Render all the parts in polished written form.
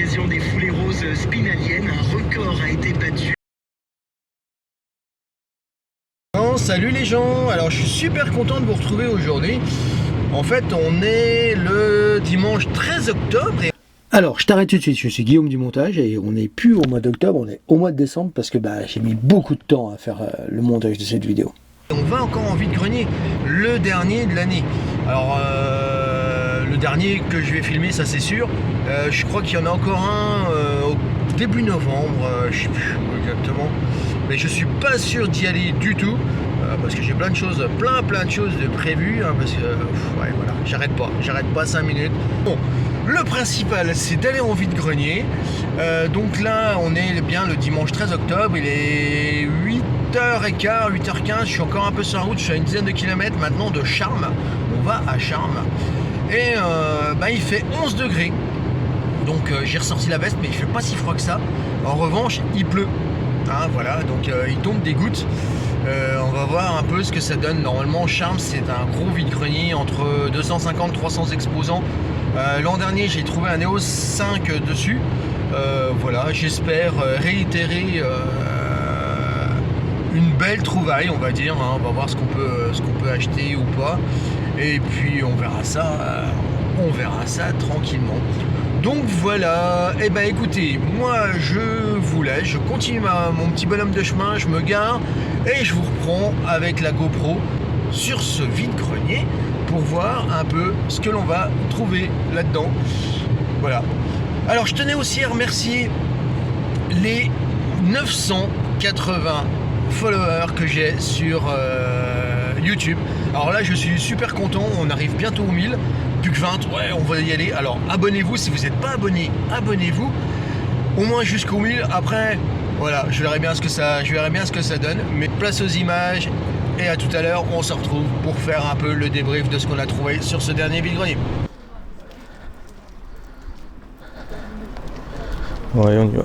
l'occasion des foulées roses spinaliennes, un record a été battu. Salut les gens, alors je suis super content de vous retrouver aujourd'hui. En fait on est le dimanche 13 octobre et... Alors je t'arrête tout de suite, je suis Guillaume du montage et on n'est plus au mois d'octobre, on est au mois de décembre parce que j'ai mis beaucoup de temps à faire le montage de cette vidéo. On va encore en vide-grenier, le dernier de l'année. Alors le dernier que je vais filmer, ça c'est sûr. Je crois qu'il y en a encore un au début novembre, je sais plus exactement. Mais je suis pas sûr d'y aller du tout parce que j'ai plein de choses, plein de choses de prévues parce que ouais, voilà, j'arrête pas 5 minutes. Bon, le principal c'est d'aller en vide-grenier. Donc là on est bien le dimanche 13 octobre, il est 8h15, 8h15, je suis encore un peu sur la route, je suis à une dizaine de kilomètres maintenant de Charmes. On va à Charmes et il fait 11 degrés. Donc j'ai ressorti la veste mais il fait pas si froid que ça. En revanche il pleut. Hein, voilà, donc il tombe des gouttes. On va voir un peu ce que ça donne. Normalement Charmes c'est un gros vide-grenier entre 250-300 exposants. L'an dernier j'ai trouvé un EOS 5 dessus. Voilà, j'espère réitérer une belle trouvaille, on va dire. Hein. On va voir ce qu'on peut acheter ou pas. Et puis on verra ça tranquillement. Donc voilà, et écoutez, moi je vous laisse, je continue mon petit bonhomme de chemin, je me gare et je vous reprends avec la GoPro sur ce vide-grenier pour voir un peu ce que l'on va trouver là-dedans. Voilà. Alors je tenais aussi à remercier les 980 followers que j'ai sur YouTube. Alors là je suis super content, on arrive bientôt aux 1000. Plus que 20, ouais, on va y aller. Alors abonnez-vous, si vous n'êtes pas abonné, abonnez-vous. Au moins jusqu'au 1000. Après, voilà, je verrai bien ce que ça donne. Mais place aux images. Et à tout à l'heure, on se retrouve pour faire un peu le débrief de ce qu'on a trouvé sur ce dernier vide-grenier. Ouais, on y va.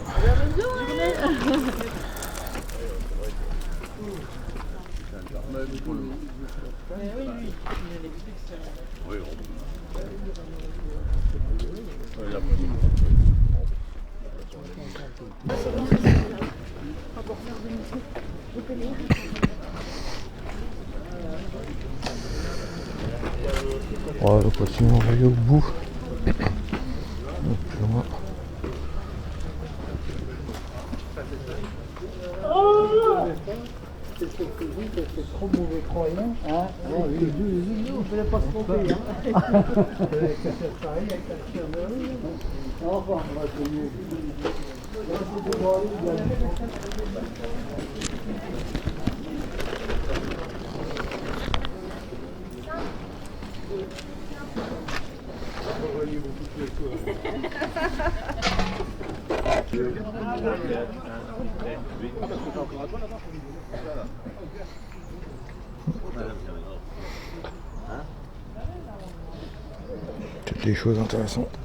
On va continuer, on va aller au bout. C'est trop mauvais croyant, hein? On ne fallait pas se tromper, hein? C'est pareil avec la chirurgie. Enfin, on va essayer. Toutes des choses intéressantes.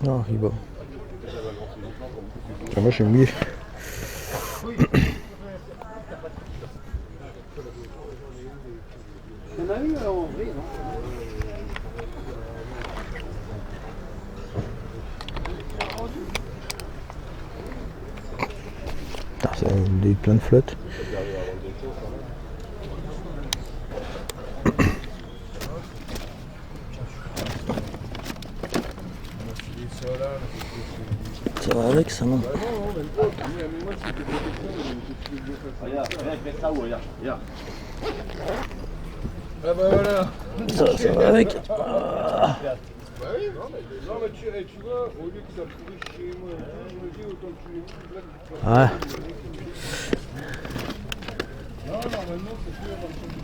Ah, il va. Moi, j'ai mouillé. Il y en a eu en vrai, non? C'est plein de flotte. Ça va avec ça, non? Regarde, fais ça où, regarde. Ah bah voilà. Ça va avec. Bah oui, non mais tu vois, au lieu que ça pourrit chez moi, je me dis autant que tu les Ouais. Non, normalement c'est plus à partir de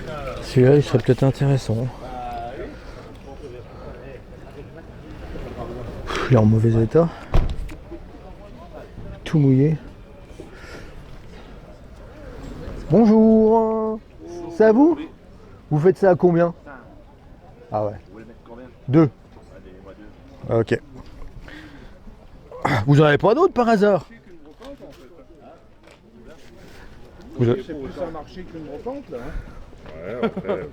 17h. Celui-là, il serait peut-être intéressant. Il est en mauvais état. Tout mouillé. Bonjour. C'est à vous? Vous faites ça à combien? Ah ouais. Vous voulez mettre combien? 2. Allez, moi 2. Ok. Vous en avez pas d'autres par hasard? Vous avez... C'est plus un marché qu'une brocante là. Hein. Ouais, après.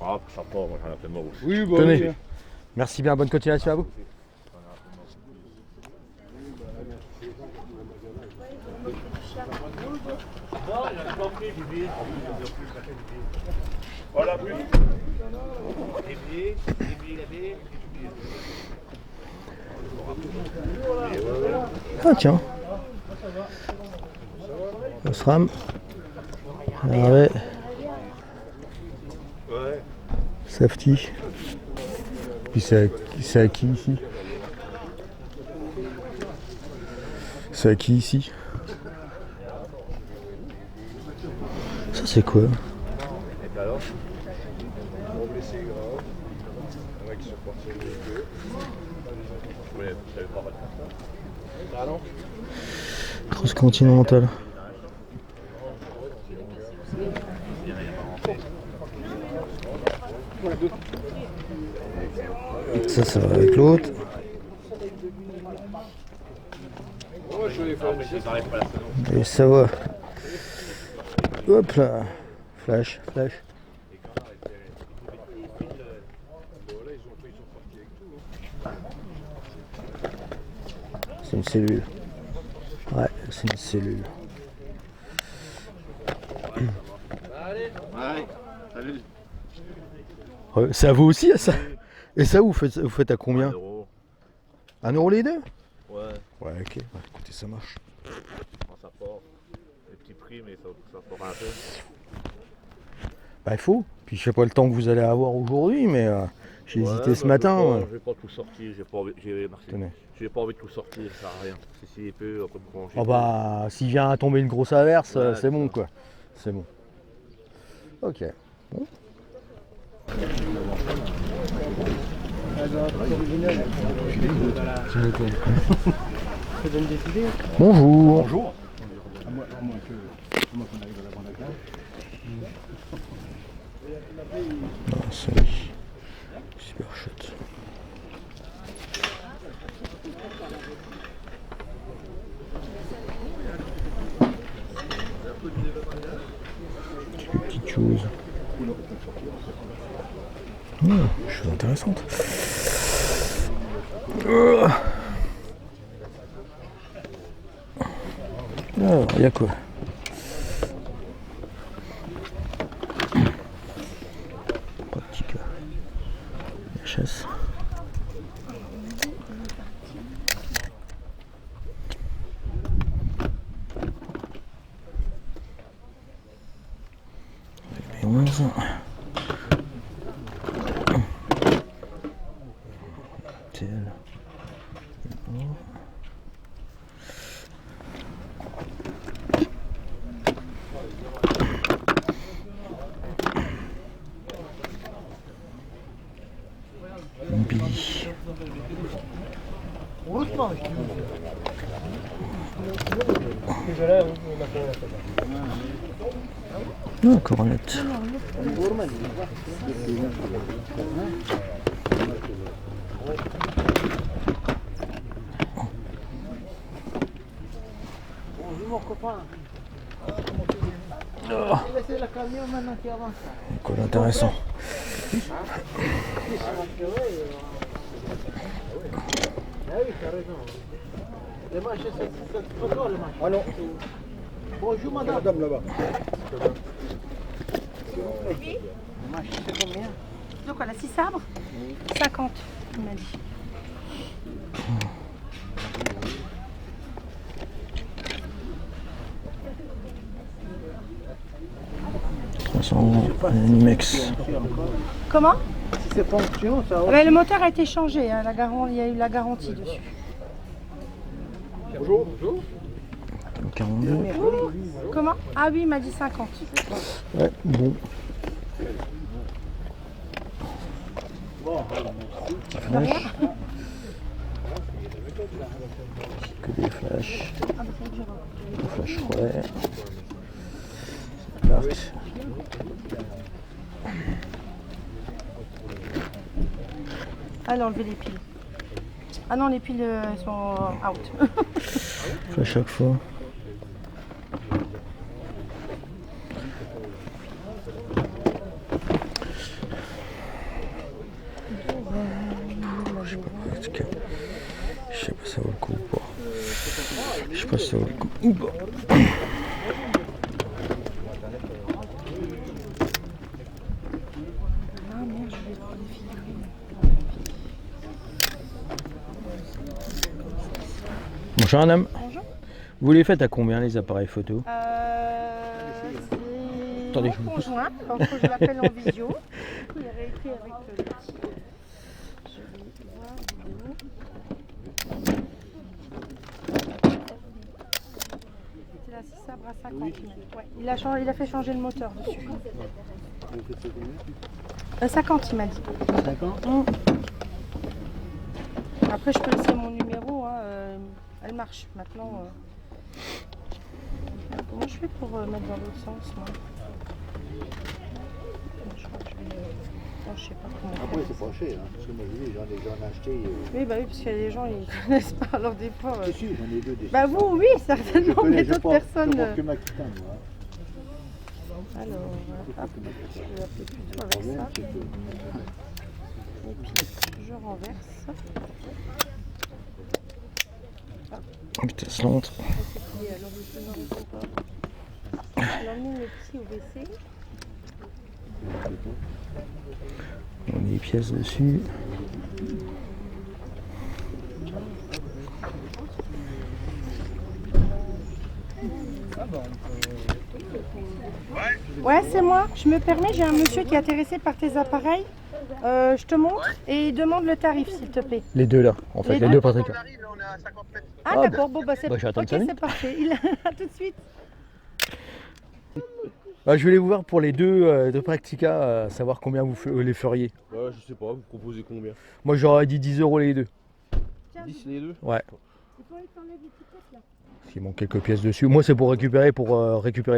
Ah, ça part, moi j'en ai fait mort aussi. Oui, bon. Tenez. Oui. Merci bien, bonne continuation à vous. Voilà, plus. Ah tiens. Osram. Arrêt. Ouais. Safety. Puis c'est à qui ici? C'est à qui ici? Ça c'est quoi? Et alors blessé grave. Il y en a qui sont partis au véhicule. Oui, je savais pas. Ah non? Transcontinental. Ça va avec l'autre. Et ça va. Hop là. Flash, flash. C'est une cellule. Ouais, c'est une cellule. Ouais, salut. C'est à vous aussi, ça? Et ça, vous faites à combien? 1 euro. 1 euro les deux? Ouais, Ouais, ok. Ouais, écoutez, ça marche. quand ça part. Les petits prix, mais ça part un peu. Bah, il faut. Puis je sais pas le temps que vous allez avoir aujourd'hui, mais j'ai hésité ce matin. Je vais pas tout sortir, j'ai pas envie, Tenez. j'ai pas envie de tout sortir, ça sert à rien. Si il peut, après me congé. Oh bah, s'il vient à tomber une grosse averse, Ouais, c'est bon ça. quoi. C'est bon. Ok. Bon. Bonjour. Bonjour. À moins qu'on arrive à la bande à gaz. Non, c'est super chouette. Petite chose. Chose intéressante. Alors, il y a quoi? Pratique. HS. Les 11. TL. Billy. Oh, cornette. Bonjour mon copain. C'est la camion maintenant qui avance. Quoi d'intéressant. Ah oui, t'as raison. Les matchs, c'est pas toi le match. Ah non. Bonjour madame. Madame là-bas. Oui. Le match, c'est combien? Donc voilà, 6 sabres 50, il m'a dit. Animex. Comment? Si c'est fonction, ça va. Ben, le moteur a été changé, hein, il y a eu la garantie dessus. Bonjour. Bonjour. 42. Comment? Ah oui, il m'a dit 50. Ouais, bon. Flash. Que des flashs. Flash relais. Carte. Allez, enlever les piles. Ah non, les piles elles sont out. À chaque fois. Je sais pas si ça vaut le coup. Ou pas. Ah merde, je vais prendre des figurines. Bonjour madame. Bonjour. Vous les faites à combien les appareils photo? C'est Attendez, mon je me conjoint, donc je l'appelle en visio. Du coup, il a réécrit avec le petit. Je vais voir vidéo. C'est la 6 sabre à 50. Ouais, il a fait changer le moteur dessus. 50 il m'a dit. 50. Après je peux laisser mon numéro, hein, elle marche maintenant. Comment je fais pour mettre dans l'autre sens moi? Je crois que je vais... Non, je sais pas comment Après, faire. c'est pas cher, hein, parce que moi, j'ai vu, j'en ai acheté. Oui, bah oui, parce que les gens ils connaissent pas, alors des fois. Si, si, j'en ai deux des. Bah vous, oui, certainement, mais d'autres personnes. Je porte que ma kitane, moi. Alors, hop, je vais appeler plutôt avec ça. Et puis, je renverse. Oh putain, c'est lente. Alors, nous, le petit au WC. On a des pièces dessus. Ouais, c'est moi. Je me permets, j'ai un monsieur qui est intéressé par tes appareils. Je te montre et il demande le tarif, s'il te plaît. Les deux là, en fait, Les les deux deux Patrick. Ah, Ah, d'accord, bon, bah c'est bah, je vais attendre ok, 5 minutes. c'est parfait. À tout de suite. Ah, je voulais vous voir pour les deux Practica, savoir combien vous les feriez. Ouais, je sais pas, vous proposez combien? Moi j'aurais dit 10 € les deux. 10 les deux? Ouais. Il faut que t'enlèves l'étiquette là. Parce qu'il manque quelques pièces dessus. Moi c'est pour récupérer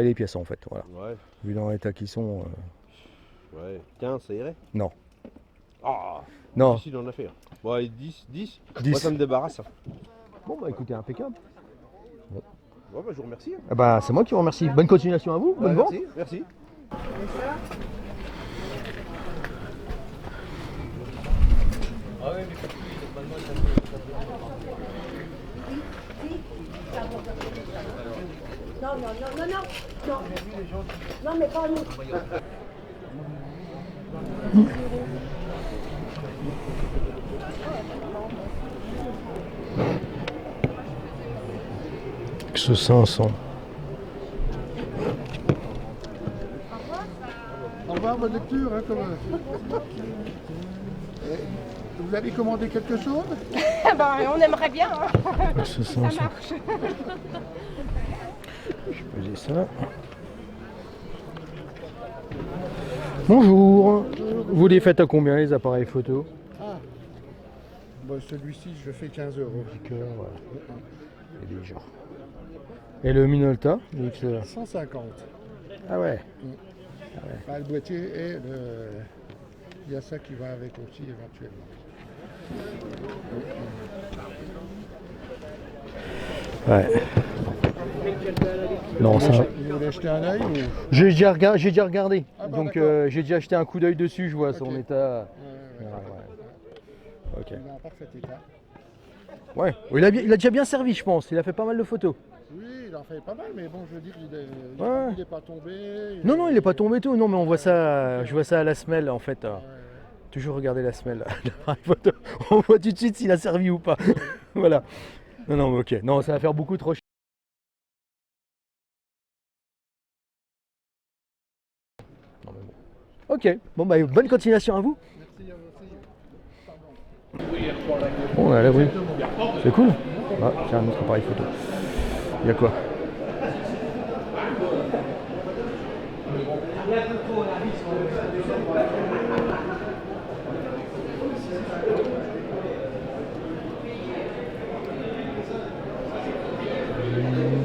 les pièces en fait. Voilà. Ouais, Vu dans l'état qu'ils sont. ouais. 15, ça irait? Non. Ah, Non. difficile d'en affaire. Bon, allez, 10, 10. 10. Moi, ça me débarrasse. Ça. Bon bah écoutez, impeccable. Ouais, bah, je vous remercie. Ah bah c'est moi qui vous remercie. Bonne continuation à vous, bonne vente. Merci, merci. Non, mais pas nous. Ce 500. Au revoir, bonne lecture. Hein, Vous allez commander quelque chose? Bah, on aimerait bien. Hein. Ce 500. Ça marche. Je faisais ça. Bonjour. Vous les faites à combien les appareils photo? Ah, bon, celui-ci, je le fais 15 €. Voilà. Et des genres. Et le Minolta XR. 150. Ah ouais. Ah, le boîtier et il y a ça qui va avec aussi éventuellement. Ouais. Non, ça. Vous voulez acheter un œil ou... J'ai déjà regardé. Ah bah, Donc d'accord. j'ai déjà acheté un coup d'œil dessus, je vois Ok. son état. Ouais. Ok. Il est en parfait état. Ouais. Il a déjà bien servi, je pense. Il a fait pas mal de photos. Oui, il en fait pas mal, mais bon, je veux dire, Ouais. il est pas tombé. Non, il est pas tombé tout. Non, mais on voit ça. Je vois ça à la semelle en fait. Toujours regarder la semelle. L'appareil photo. On voit tout de suite s'il a servi ou pas. Voilà. Non, ok. Non, ça va faire beaucoup trop cher. Non, mais bon. Ok. Bon, bah, bonne continuation à vous. Bon, on est à l'abri. C'est cool. Ah, tiens, un autre appareil photo. Il y a quoi?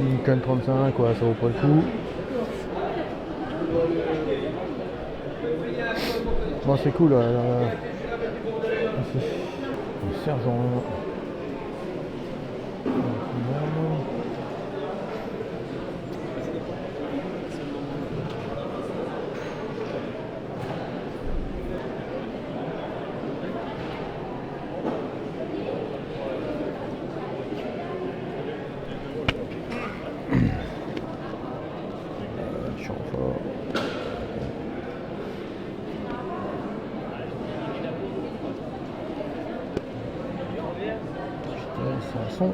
Nikon 35, quoi, ça vaut pas le coup. Bon, c'est cool. Le sergent. son.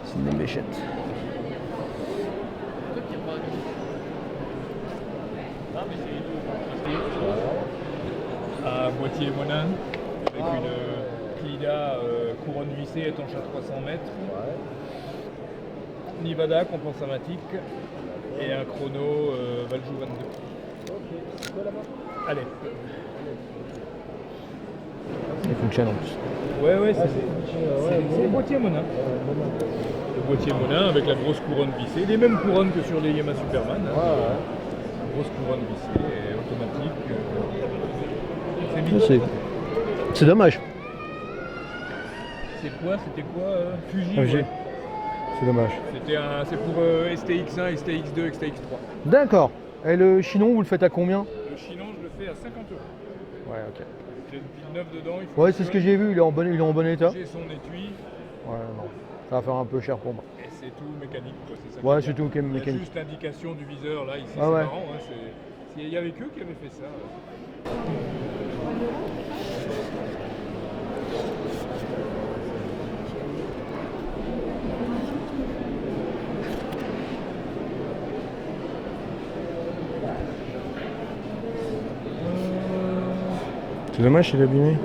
C'est une méchette. À boîtier Monin avec une Clida couronne vissée étanche à 300 mètres, Nivada compensatique et un chrono Valjoux 22. Allez. Il fonctionne en plus. Ouais, c'est le boîtier Monin. Le boîtier Monin avec la grosse couronne vissée, les mêmes couronnes que sur les Yamaha Superman. Hein. Grosse couronne vissée et automatique. C'est dommage. C'était quoi Fuji. FG. C'est dommage. C'est pour STX1, STX2, STX3. D'accord. Et le chinon, vous le faites à combien? Le chinon, je le fais à 50 €. Ouais, ok. J'ai le neuf dedans. Il faut Ouais, c'est ce que j'ai vu, il est en bon état. J'ai son étui. Ouais, non. Ça va faire un peu cher pour moi. Et c'est tout mécanique. Quoi. C'est ça Ouais, qui est c'est tout bien. Il y a mécanique. juste l'indication du viseur là, ici, Ah c'est ouais. marrant. Hein, il y avait qu'eux qui avaient fait ça. C'est dommage, il est abîmé.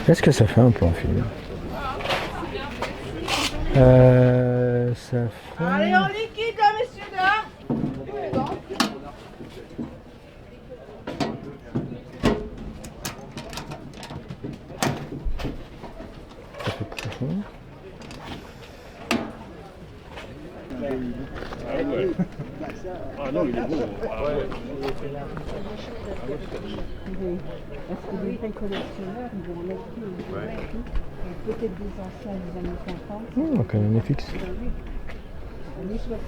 Qu'est-ce que ça fait un plan film? Ça fait... Allez, on liquide là, messieurs, dehors. Ça fait profond. Ah non, il est beau. Ah ouais. Parce que les vrais collectionneurs, ils vont mettre tout, peut-être des anciens des années 50. Donc un fixe. Années 60.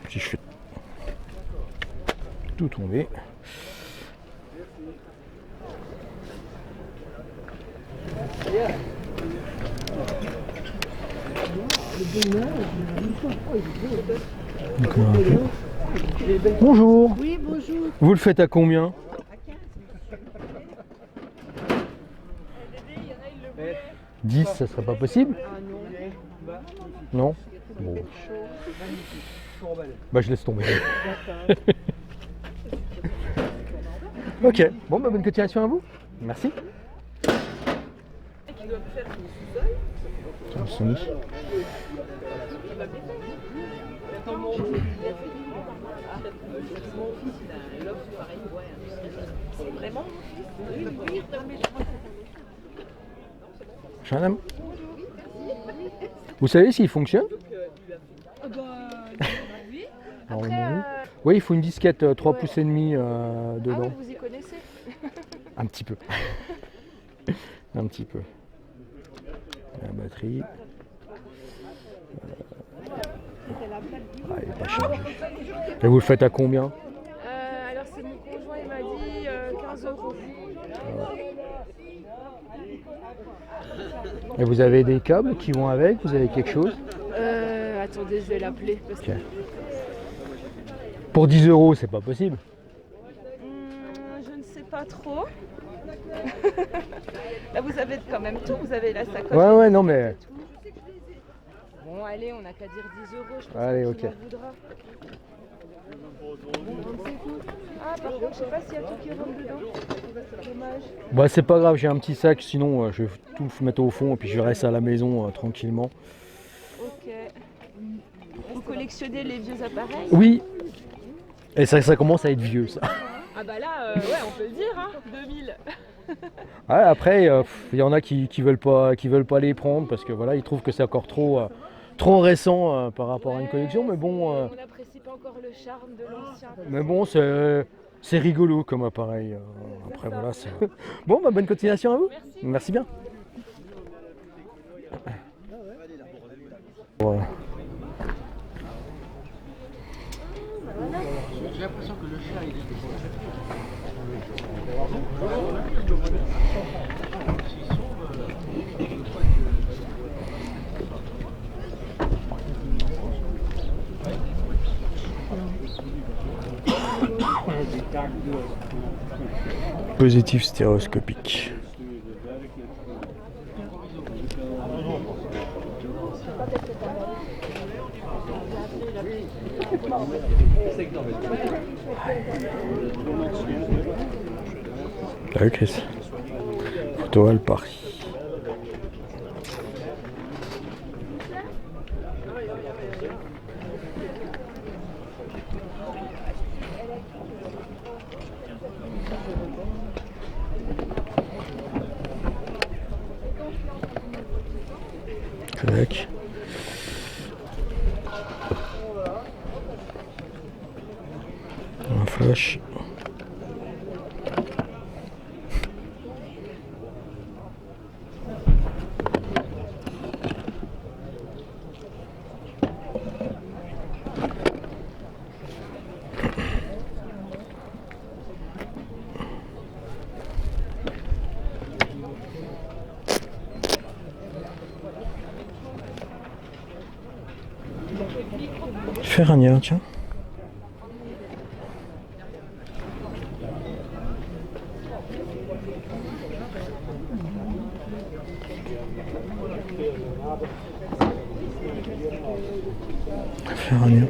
Si je fais tout tomber. Bonjour. Oui, bonjour. Vous le faites à combien? « 10, ça serait pas possible? Non. Bon. Bah je laisse tomber. Ok, bon bah bonne continuation à vous. Merci. Sony. Madame. Vous savez s'il fonctionne? Oui. Normalement, oui. Oui, il faut une disquette 3 pouces et demi dedans. Ah ouais, vous y connaissez? Un petit peu. Un petit peu. La batterie. Ah, elle est pas chargée. Et vous le faites à combien? Alors c'est mon conjoint, il m'a dit 15 €. Et vous avez des câbles qui vont avec? Vous avez quelque chose? Attendez, je vais l'appeler. Ok. Pour 10 €, c'est pas possible. Je ne sais pas trop. Là, vous avez quand même tout. Vous avez la sacoche. Ouais, non, mais. Bon, allez, on n'a qu'à dire 10 €. Je pense Allez, qu'il ok. en voudra. Ah, par contre, je sais pas s'il y a tout qui rentre dedans. Dommage. Bah, c'est pas grave, j'ai un petit sac, sinon je vais tout mettre au fond et puis je reste à la maison tranquillement. Ok. Vous collectionnez les vieux appareils? Oui. Et ça commence à être vieux, ça. Ah bah là, ouais, on peut le dire, hein, 2000. Ouais, après, il y en a qui veulent pas les prendre parce que voilà, ils trouvent que c'est encore trop récent par rapport à une collection, mais bon. On n'apprécie pas encore le charme de l'ancien. Mais bon, c'est rigolo comme appareil. Après voilà, c'est. Bon, bah, bonne continuation à vous. Merci bien. Voilà. l'impression que le chat, il est Positif stéréoscopique. Salut Chris. Photo à Paris. Tac. Un flash. Ferrania, tiens. Ferrania.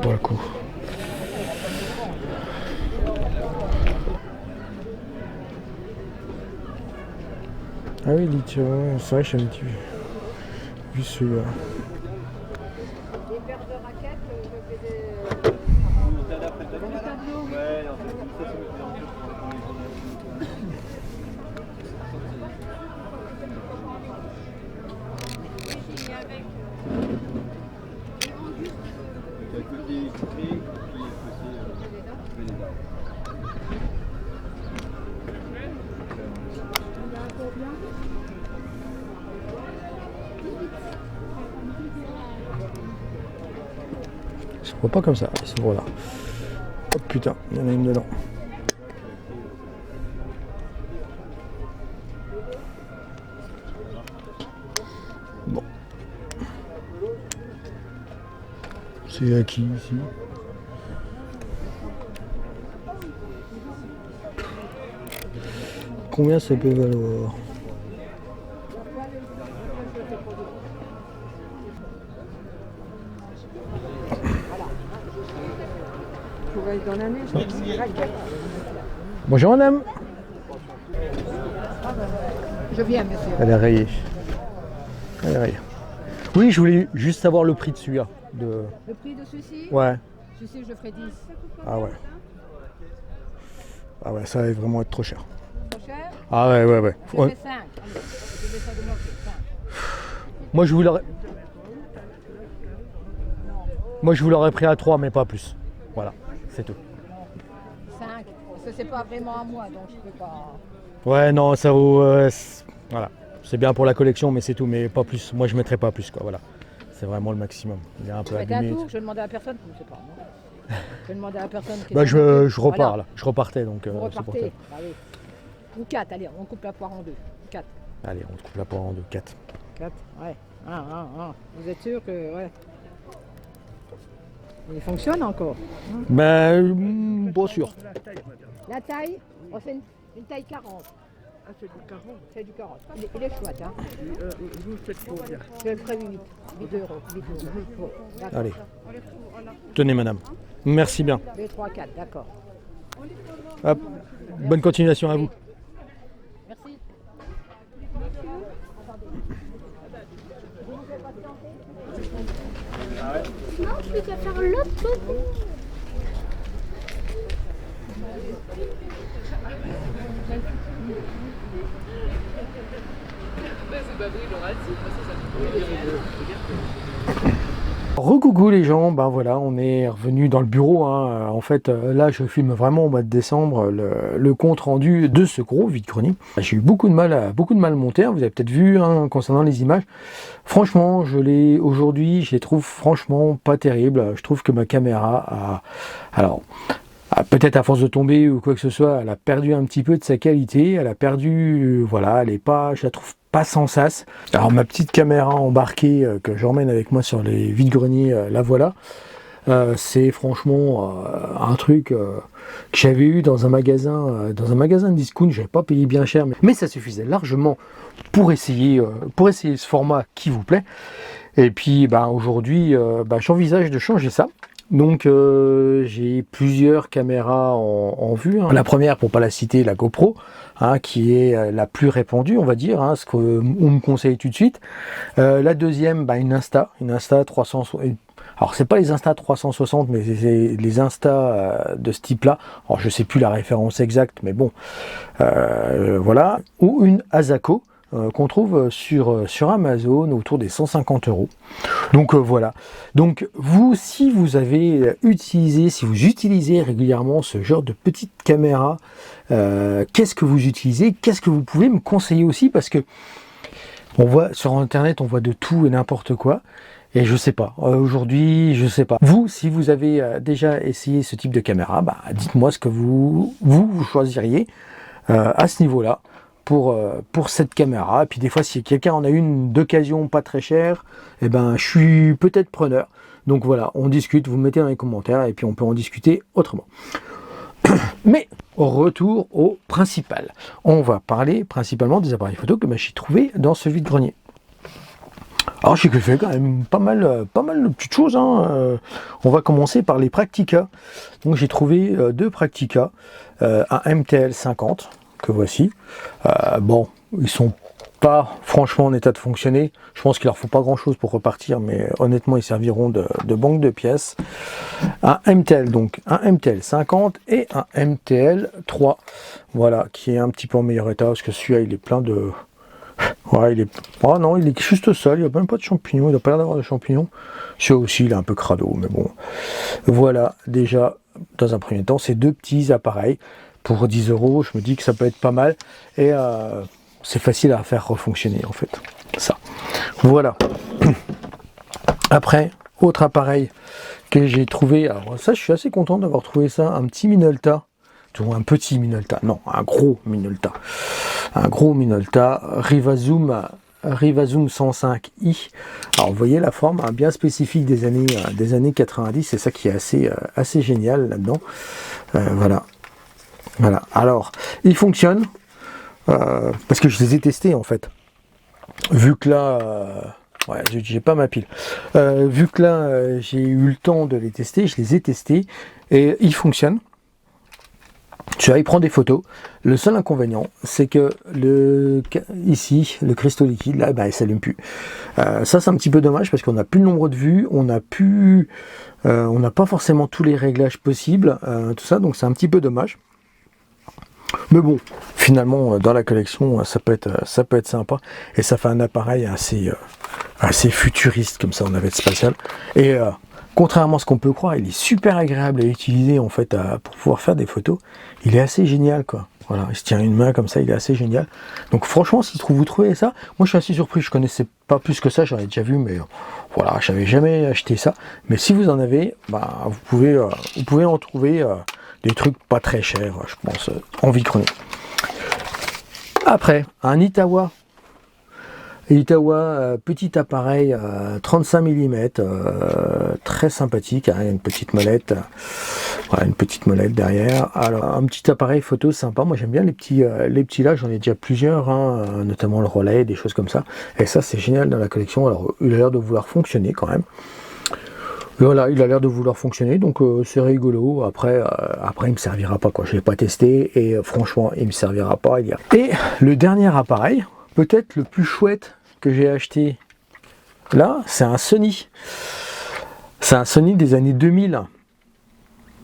Pas le coup. Ah oui, lithium, c'est vrai que j'avais vu celui-là. Les paires de raquettes, je fais des... Je vois pas comme ça, ils s'ouvrent là. Oh putain, il y en a une dedans. Bon. C'est à qui ici? Combien ça peut valoir? Bonjour madame. Je viens, monsieur. Elle est rayée. Elle est rayée. Oui, je voulais juste savoir le prix de celui-là. De... Le prix de ceci? Ouais. Ceci, je ferai 10. Ah ouais. Ah ouais, ça va vraiment être trop cher. Trop cher? Ah ouais, ouais, ouais. Je fais 5. Allez, je vais ça de moitié. 5. Moi je vous l'aurais... Moi je vous l'aurais pris à 3 mais pas plus. Voilà, c'est tout. 5. Parce que c'est pas vraiment à moi, donc je peux pas... Ouais, non, ça vaut... voilà. C'est bien pour la collection mais c'est tout, mais pas plus. Moi je mettrais pas plus quoi, voilà. C'est vraiment le maximum. Il est un peu Faites abîmé. un tour, je vais demander à la personne, je ne sais pas. Non. Je vais demander à la personne qui est Bah dans je le- repars Voilà. là. Je repartais donc... Vous c'est pour repartez. ça. Allez. Ou 4, allez, on coupe la poire en 2. 4. Allez, on coupe la poire en deux. 4. 4, ouais. Vous êtes sûr que... Ouais. Il fonctionne encore. Ben, pas sûr. La taille, oh, c'est une taille 40. Ah, c'est du 40. C'est du 40. Il est chouette, hein. Vous faites combien? Je le ferai 8. 8 euros. 8 euros. D'accord. Allez. Tenez madame. Merci bien. 2, 3, 4, d'accord. Hop. Bonne continuation à vous. Merci. Non, je vais faire l'autre côté. Recoucou les gens, ben voilà, on est revenu dans le bureau, hein. En fait là je filme vraiment au mois de décembre le compte rendu de ce gros vide-grenier. J'ai eu beaucoup de mal à monter, hein. Vous avez peut-être vu, hein, concernant les images. Franchement, aujourd'hui, je les trouve franchement pas terribles. Je trouve que ma caméra peut-être à force de tomber ou quoi que ce soit, elle a perdu un petit peu de sa qualité, elle a perdu, voilà, je la trouve pas sans sas. Alors ma petite caméra embarquée que j'emmène avec moi sur les vides-greniers, la voilà. C'est franchement un truc que j'avais eu dans un magasin de discount. J'avais pas payé bien cher, mais ça suffisait largement pour essayer ce format qui vous plaît. Et puis aujourd'hui, j'envisage de changer ça. Donc j'ai plusieurs caméras en vue, hein. La première, pour pas la citer, la GoPro, hein, qui est la plus répandue, on va dire, hein, ce qu'on me conseille tout de suite. La deuxième, une Insta 360. Alors c'est pas les Insta 360, mais c'est les Insta de ce type-là. Alors je sais plus la référence exacte, mais bon, voilà. Ou une Asako. Qu'on trouve sur Amazon autour des 150 €. Donc voilà. Donc si vous utilisez régulièrement ce genre de petite caméra, qu'est-ce que vous utilisez? Qu'est-ce que vous pouvez me conseiller aussi? Parce que on voit sur internet, on voit de tout et n'importe quoi. Et je sais pas, aujourd'hui, je sais pas. Vous, si vous avez déjà essayé ce type de caméra, dites-moi ce que vous choisiriez à ce niveau-là. Pour cette caméra. Et puis des fois, si quelqu'un en a une d'occasion pas très chère, je suis peut-être preneur. Donc voilà, on discute, vous mettez dans les commentaires et puis on peut en discuter autrement. Mais retour au principal. On va parler principalement des appareils photo que j'ai trouvé dans ce vide-grenier. Alors j'ai fait quand même pas mal de petites choses, hein. On va commencer par les Praktica. Donc j'ai trouvé deux Praktica, un MTL 50 que voici. Ils sont pas franchement en état de fonctionner. Je pense qu'il leur faut pas grand chose pour repartir, mais honnêtement ils serviront de banque de pièces. Un MTL, donc un MTL 50 et un MTL 3, voilà, qui est un petit peu en meilleur état, parce que celui-là il est plein de... Ouais, il est juste seul, il n'y a même pas de champignons, il n'a pas l'air d'avoir de champignons. Celui-là aussi il est un peu crado, mais bon. Voilà, déjà, dans un premier temps, ces deux petits appareils. Pour 10 €, je me dis que ça peut être pas mal. Et c'est facile à faire refonctionner, en fait. Ça. Voilà. Après, autre appareil que j'ai trouvé. Alors ça, je suis assez content d'avoir trouvé ça. Un petit Minolta. Un petit Minolta. Non, un gros Minolta. Un gros Minolta. Rivazoom 105i. Alors vous voyez la forme bien spécifique des années 90. C'est ça qui est assez génial là-dedans. Voilà. Voilà, alors, il fonctionne, parce que je les ai testés en fait. Vu que là, j'ai pas ma pile. Vu que là, j'ai eu le temps de les tester, je les ai testés, et ils fonctionnent. Il prend des photos. Le seul inconvénient, c'est que ici, le cristaux liquide, là, il s'allume plus. Ça, c'est un petit peu dommage, parce qu'on n'a plus le nombre de vues, on n'a pas forcément tous les réglages possibles, tout ça, donc c'est un petit peu dommage. Mais bon, finalement, dans la collection, ça peut être sympa. Et ça fait un appareil assez futuriste, comme ça, en navette spatiale. Et contrairement à ce qu'on peut croire, il est super agréable à utiliser, en fait, pour pouvoir faire des photos. Il est assez génial, quoi. Voilà, il se tient une main comme ça, il est assez génial. Donc franchement, si vous trouvez ça, moi je suis assez surpris, je connaissais pas plus que ça, j'en ai déjà vu, mais voilà, j'avais jamais acheté ça. Mais si vous en avez, vous pouvez en trouver... des trucs pas très chers, je pense, en vide-grenier. Après, un Itawa. Petit appareil 35 mm, très sympathique, hein, une petite molette, derrière. Alors un petit appareil photo sympa. Moi j'aime bien les petits là, j'en ai déjà plusieurs, hein, notamment le relais, des choses comme ça. Et ça c'est génial dans la collection. Alors il a l'air de vouloir fonctionner quand même. Voilà, il a l'air de vouloir fonctionner, donc c'est rigolo. Après, il me servira pas, quoi. Je l'ai pas testé et franchement, il me servira pas. Et le dernier appareil, peut-être le plus chouette que j'ai acheté là, c'est un Sony. C'est un Sony des années 2000.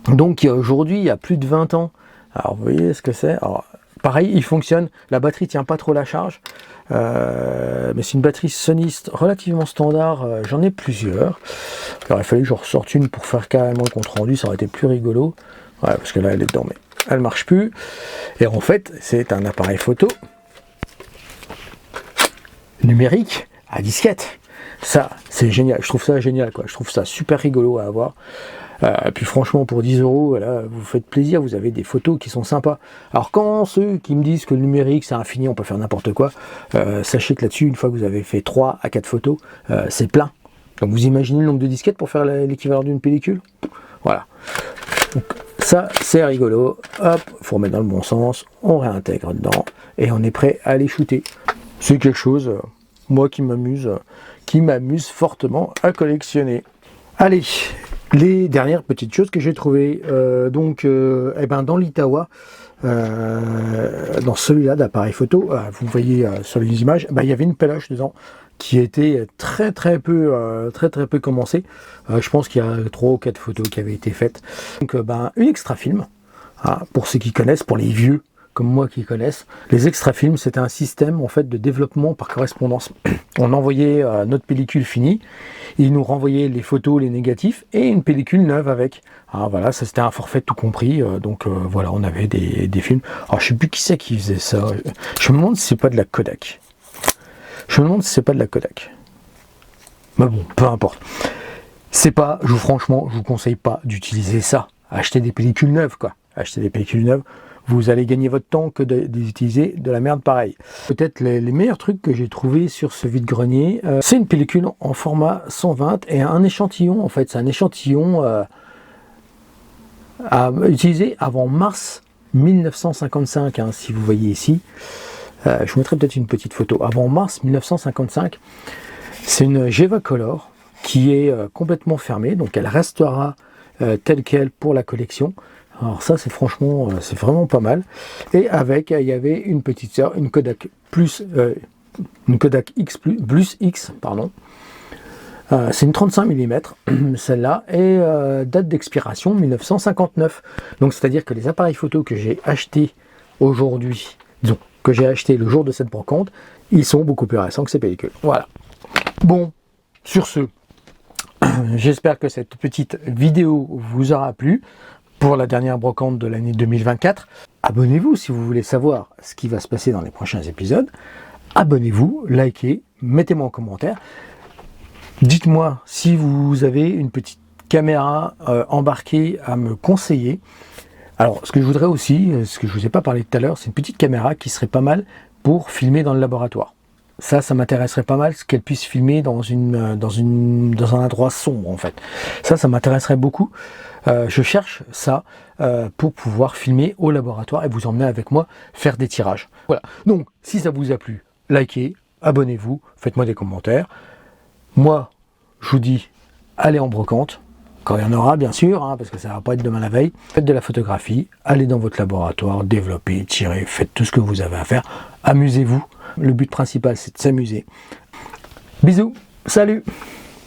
Donc aujourd'hui, il y a plus de 20 ans. Alors vous voyez ce que c'est. Alors pareil, il fonctionne, la batterie tient pas trop la charge, mais c'est une batterie Sony relativement standard, j'en ai plusieurs. Alors il fallait que je ressorte une pour faire carrément le compte rendu, ça aurait été plus rigolo. Ouais, parce que là elle est dedans, mais elle marche plus. Et en fait, c'est un appareil photo numérique à disquette. Ça, c'est génial, je trouve ça génial, quoi. Je trouve ça super rigolo à avoir. Puis franchement, pour 10 €, là, vous faites plaisir, vous avez des photos qui sont sympas. Alors quand ceux qui me disent que le numérique c'est infini, on peut faire n'importe quoi, sachez que là-dessus, une fois que vous avez fait 3 à 4 photos, c'est plein. Donc vous imaginez le nombre de disquettes pour faire l'équivalent d'une pellicule? Voilà. Donc ça, c'est rigolo. Hop, faut remettre dans le bon sens, on réintègre dedans, et on est prêt à les shooter. C'est quelque chose, moi, qui m'amuse fortement à collectionner. Allez, les dernières petites choses que j'ai trouvées, dans l'Itawa, dans celui-là d'appareil photo, vous voyez sur les images, il y avait une péloche dedans qui était très peu commencée. Je pense qu'il y a 3 ou 4 photos qui avaient été faites. Donc une extra film, pour ceux qui connaissent, pour les vieux comme moi qui connaissent, les extra films, c'était un système en fait de développement par correspondance. On envoyait notre pellicule finie, ils nous renvoyaient les photos, les négatifs et une pellicule neuve avec. Voilà, ça c'était un forfait tout compris. Voilà, on avait des films. Alors je sais plus qui c'est qui faisait ça. Je me demande si c'est pas de la Kodak. Mais bon, peu importe. Franchement, je vous conseille pas d'utiliser ça. Achetez des pellicules neuves, quoi. Achetez des pellicules neuves. Vous allez gagner votre temps que d'utiliser de la merde pareille. Peut-être les meilleurs trucs que j'ai trouvé sur ce vide-grenier, c'est une pellicule en format 120 et un échantillon. En fait, c'est un échantillon à utiliser avant mars 1955, si vous voyez ici. Je vous mettrai peut-être une petite photo. Avant mars 1955, c'est une Geva Color qui est complètement fermée, donc elle restera telle quelle pour la collection. Alors ça, c'est franchement, c'est vraiment pas mal. Et avec, il y avait une petite sœur, une Kodak X plus X, pardon. C'est une 35 mm, celle-là, et date d'expiration 1959. Donc c'est-à-dire que les appareils photo que j'ai achetés aujourd'hui, disons, que j'ai acheté le jour de cette brocante, ils sont beaucoup plus récents que ces pellicules. Voilà. Bon, sur ce, j'espère que cette petite vidéo vous aura plu. Pour la dernière brocante de l'année 2024, abonnez-vous si vous voulez savoir ce qui va se passer dans les prochains épisodes. Abonnez-vous, likez, mettez-moi en commentaire. Dites-moi si vous avez une petite caméra embarquée à me conseiller. Alors, ce que je voudrais aussi, ce que je ne vous ai pas parlé tout à l'heure, c'est une petite caméra qui serait pas mal pour filmer dans le laboratoire. Ça m'intéresserait pas mal, ce qu'elle puisse filmer dans un endroit sombre, en fait. Ça m'intéresserait beaucoup. Je cherche ça pour pouvoir filmer au laboratoire et vous emmener avec moi faire des tirages. Voilà. Donc, si ça vous a plu, likez, abonnez-vous, faites-moi des commentaires. Moi, je vous dis, allez en brocante, quand il y en aura, bien sûr, parce que ça va pas être demain la veille. Faites de la photographie, allez dans votre laboratoire, développez, tirez, faites tout ce que vous avez à faire. Amusez-vous. Le but principal, c'est de s'amuser. Bisous, salut!